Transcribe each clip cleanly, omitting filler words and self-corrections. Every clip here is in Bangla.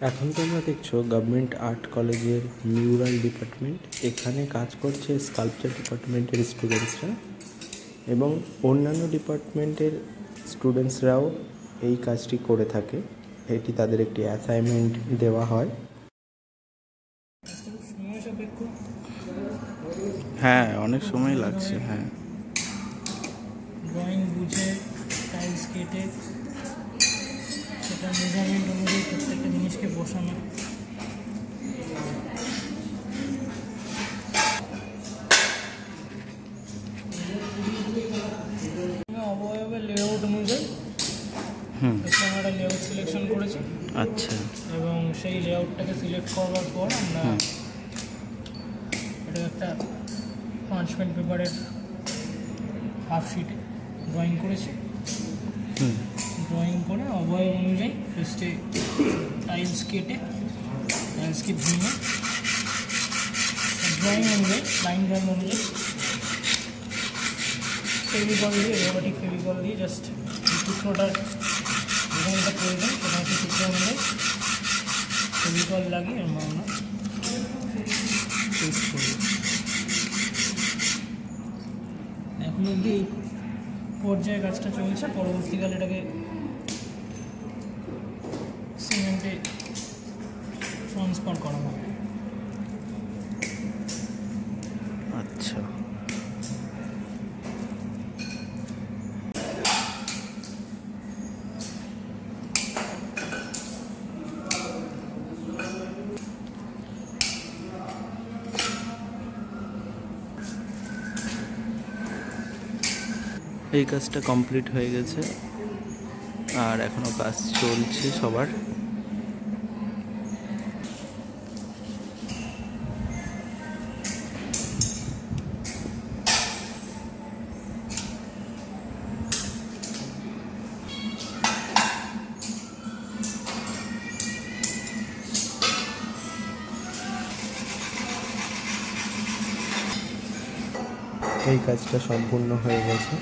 এখন তোমরা দেখছো গভর্নমেন্ট আর্ট কলেজের মিউরাল ডিপার্টমেন্ট। এখানে কাজ করছে স্কাল্পচার ডিপার্টমেন্টের স্টুডেন্টসরা এবং অন্যান্য ডিপার্টমেন্টের স্টুডেন্টসরাও এই কাজটি করে থাকে। এটি তাদের একটি অ্যাসাইনমেন্ট দেওয়া হয়। হ্যাঁ, অনেক সময় লাগছে। হ্যাঁ, ড্রয়িং বুঝে টাইলস কেটে সেটা মেজারমেন্ট অনুযায়ী প্রত্যেকটা জিনিসকে বসানো। অবয়বের লেআউট অনুযায়ী এখানে আমরা লেআউট সিলেকশন করেছি। আচ্ছা। এবং সেই লেআউটটাকে সিলেক্ট করবার পর আমরা এটা একটা পার্চমেন্ট পেপারের হাফ শিটে ড্রয়িং করেছি। ড্রয়িং করে অবয়ব অনুযায়ী ফার্স্টে টাইলস কেটে টাইলসকে ভেঙে ড্রয়িং অনুযায়ী লাইন ড্রয়িং অনুযায়ী ফেভিকল দিয়ে রোবোটিক ফেভিকল দিয়ে জাস্ট টুকরোটার যেখানটা প্রয়োজন সেখানে টুকরো অনুযায়ী ফেভিকল লাগিয়ে আমরা পেস্ট করি। এখন অবধি এই পর্যায়ে কাজটা চলছে। পরবর্তীকালে এটাকে সিমেন্টে ট্রান্সফার করা হবে। আচ্ছা, এই কাজটা কমপ্লিট হয়ে গেছে আর এখনো কাজ চলছে সবার। এই কাজটা সম্পূর্ণ হয়ে গেছে।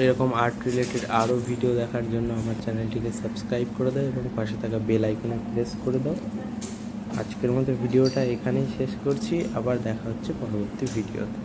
এরকম আর্ট রিলেটেড আরও ভিডিও দেখার জন্য আমার চ্যানেলটিকে সাবস্ক্রাইব করে দাও এবং পাশে থাকা বেল আইকনে প্রেস করে দাও। আজকের মতো ভিডিওটা এখানেই শেষ করছি। আবার দেখা হচ্ছে পরবর্তী ভিডিওতে।